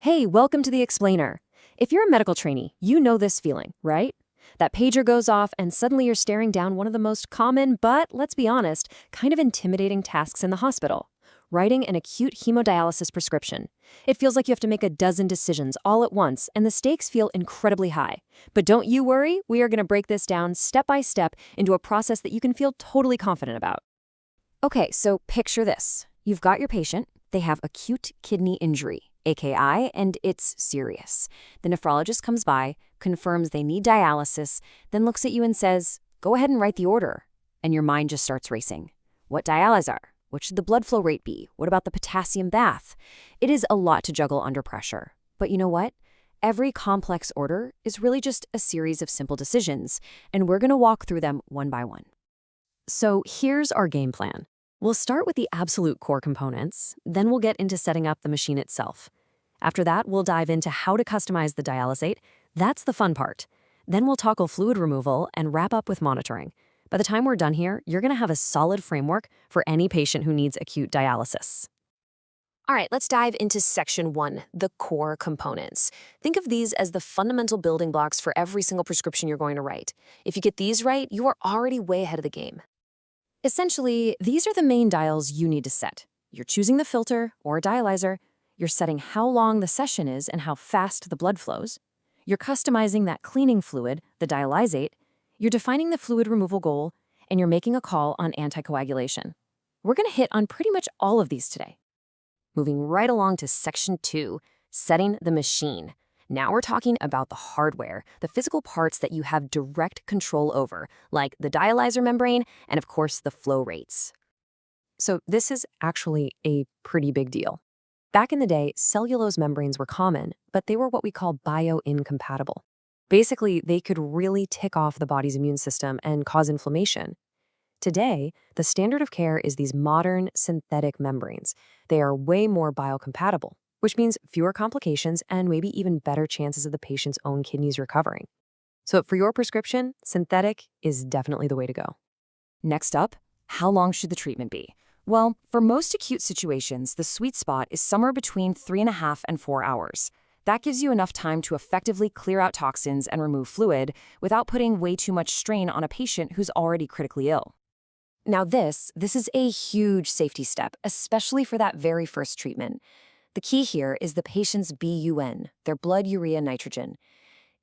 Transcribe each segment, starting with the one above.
Hey, welcome to the Explainer. If you're a medical trainee, you know this feeling, right? That pager goes off and suddenly you're staring down one of the most common, but let's be honest, kind of intimidating tasks in the hospital. Writing an acute hemodialysis prescription. It feels like you have to make a dozen decisions all at once, and the stakes feel incredibly high. But don't you worry, we are going to break this down step by step into a process that you can feel totally confident about. Okay, so picture this. You've got your patient, they have acute kidney injury, AKI, and it's serious. The nephrologist comes by, confirms they need dialysis, then looks at you and says, "Go ahead and write the order." And your mind just starts racing. What dialyzer? What should the blood flow rate be? What about the potassium bath? It is a lot to juggle under pressure. But you know what? Every complex order is really just a series of simple decisions, and we're going to walk through them one by one. So here's our game plan. We'll start with the absolute core components, then we'll get into setting up the machine itself. After that, we'll dive into how to customize the dialysate. That's the fun part. Then we'll tackle fluid removal and wrap up with monitoring. By the time we're done here, you're going to have a solid framework for any patient who needs acute dialysis. All right, let's dive into section 1, the core components. Think of these as the fundamental building blocks for every single prescription you're going to write. If you get these right, you are already way ahead of the game. Essentially, these are the main dials you need to set. You're choosing the filter or dialyzer, you're setting how long the session is and how fast the blood flows, you're customizing that cleaning fluid, the dialysate, you're defining the fluid removal goal, and you're making a call on anticoagulation. We're going to hit on pretty much all of these today. Moving right along to section 2, setting the machine. Now we're talking about the hardware, the physical parts that you have direct control over, like the dialyzer membrane and, of course, the flow rates. So this is actually a pretty big deal. Back in the day, cellulose membranes were common, but they were what we call bioincompatible. Basically, they could really tick off the body's immune system and cause inflammation. Today, the standard of care is these modern synthetic membranes. They are way more biocompatible, which means fewer complications and maybe even better chances of the patient's own kidneys recovering. So for your prescription, synthetic is definitely the way to go. Next up, how long should the treatment be? Well, for most acute situations, the sweet spot is somewhere between 3.5 and 4 hours. That gives you enough time to effectively clear out toxins and remove fluid without putting way too much strain on a patient who's already critically ill. Now this is a huge safety step, especially for that very first treatment. The key here is the patient's BUN, their blood urea nitrogen.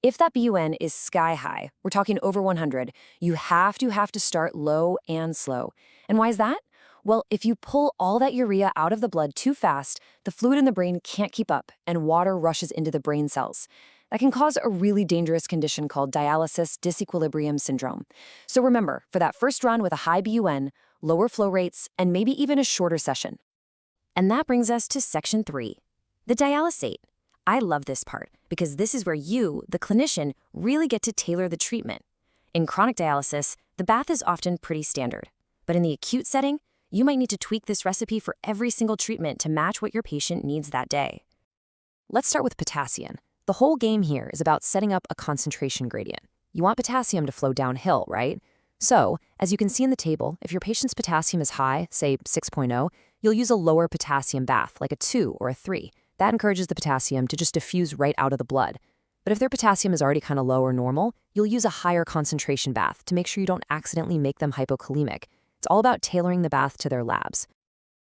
If that BUN is sky high, we're talking over 100, you have to start low and slow. And why is that? Well, if you pull all that urea out of the blood too fast, the fluid in the brain can't keep up and water rushes into the brain cells. That can cause a really dangerous condition called dialysis disequilibrium syndrome. So remember, for that first run with a high BUN, lower flow rates, and maybe even a shorter session. And that brings us to section 3, the dialysate. I love this part because this is where you, the clinician, really get to tailor the treatment. In chronic dialysis, the bath is often pretty standard. But in the acute setting, you might need to tweak this recipe for every single treatment to match what your patient needs that day. Let's start with potassium. The whole game here is about setting up a concentration gradient. You want potassium to flow downhill, right? So, as you can see in the table, if your patient's potassium is high, say 6.0, you'll use a lower potassium bath, like a 2 or a 3. That encourages the potassium to just diffuse right out of the blood. But if their potassium is already kind of low or normal, you'll use a higher concentration bath to make sure you don't accidentally make them hypokalemic. It's all about tailoring the bath to their labs.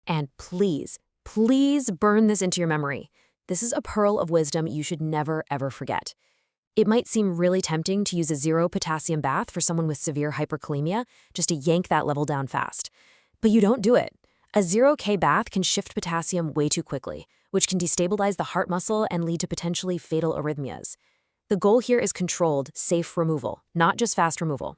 And please burn this into your memory. This is a pearl of wisdom you should never, ever forget. It might seem really tempting to use a 0 potassium bath for someone with severe hyperkalemia, just to yank that level down fast. But you don't do it. A 0K bath can shift potassium way too quickly, which can destabilize the heart muscle and lead to potentially fatal arrhythmias. The goal here is controlled, safe removal, not just fast removal.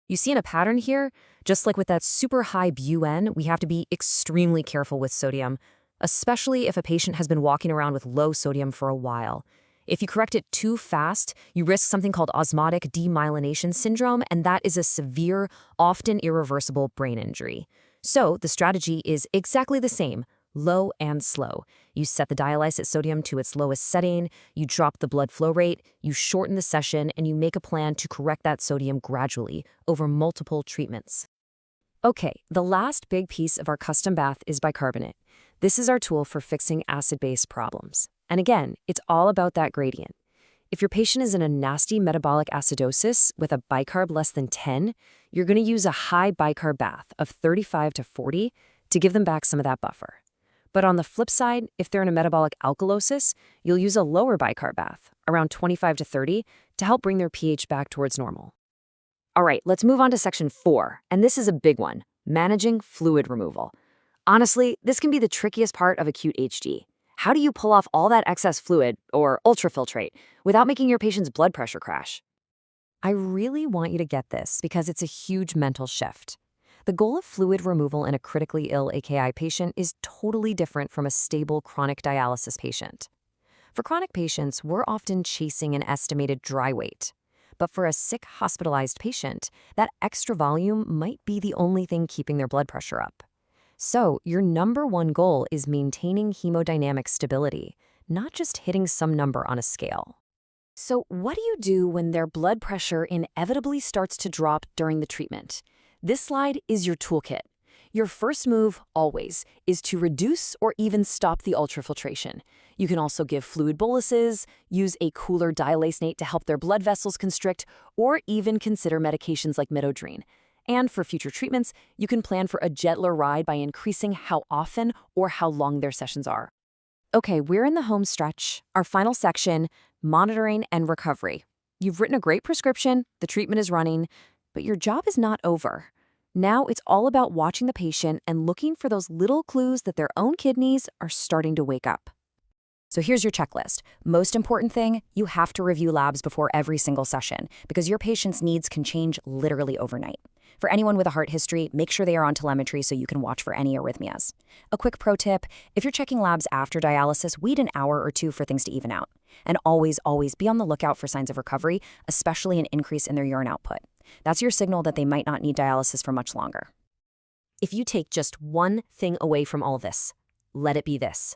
You see in a pattern here, just like with that super high BUN, we have to be extremely careful with sodium, especially if a patient has been walking around with low sodium for a while. If you correct it too fast, you risk something called osmotic demyelination syndrome, and that is a severe, often irreversible brain injury. So the strategy is exactly the same, low and slow. You set the dialysate sodium to its lowest setting, you drop the blood flow rate, you shorten the session, and you make a plan to correct that sodium gradually over multiple treatments. Okay, the last big piece of our custom bath is bicarbonate. This is our tool for fixing acid-base problems. And again, it's all about that gradient. If your patient is in a nasty metabolic acidosis with a bicarb less than 10, you're going to use a high bicarb bath of 35 to 40 to give them back some of that buffer. But on the flip side, if they're in a metabolic alkalosis, you'll use a lower bicarb bath, around 25 to 30, to help bring their pH back towards normal. All right, let's move on to section 4, and this is a big one, managing fluid removal. Honestly, this can be the trickiest part of acute HD. How do you pull off all that excess fluid, or ultrafiltrate, without making your patient's blood pressure crash? I really want you to get this because it's a huge mental shift. The goal of fluid removal in a critically ill AKI patient is totally different from a stable chronic dialysis patient. For chronic patients, we're often chasing an estimated dry weight. But for a sick hospitalized patient, that extra volume might be the only thing keeping their blood pressure up. So your number one goal is maintaining hemodynamic stability, not just hitting some number on a scale. So what do you do when their blood pressure inevitably starts to drop during the treatment? This slide is your toolkit. Your first move, always, is to reduce or even stop the ultrafiltration. You can also give fluid boluses, use a cooler dialysate to help their blood vessels constrict, or even consider medications like midodrine. And for future treatments, you can plan for a gentler ride by increasing how often or how long their sessions are. Okay, we're in the home stretch. Our final section, monitoring and recovery. You've written a great prescription, the treatment is running, but your job is not over. Now it's all about watching the patient and looking for those little clues that their own kidneys are starting to wake up. So here's your checklist. Most important thing, you have to review labs before every single session because your patient's needs can change literally overnight. For anyone with a heart history, make sure they are on telemetry so you can watch for any arrhythmias. A quick pro tip, if you're checking labs after dialysis, wait an hour or two for things to even out. And always, always be on the lookout for signs of recovery, especially an increase in their urine output. That's your signal that they might not need dialysis for much longer. If you take just one thing away from all this, let it be this.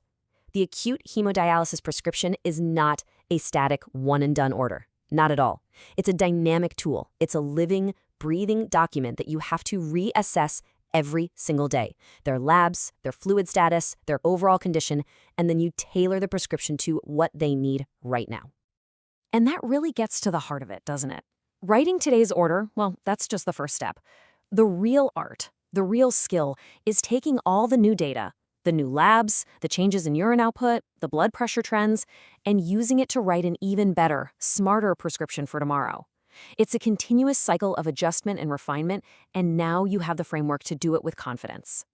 The acute hemodialysis prescription is not a static one-and-done order. Not at all. It's a dynamic tool. It's a living, breathing document that you have to reassess every single day. Their labs, their fluid status, their overall condition, and then you tailor the prescription to what they need right now. And that really gets to the heart of it, doesn't it? Writing today's order, well, that's just the first step. The real art, the real skill, is taking all the new data, the new labs, the changes in urine output, the blood pressure trends, and using it to write an even better, smarter prescription for tomorrow. It's a continuous cycle of adjustment and refinement, and now you have the framework to do it with confidence.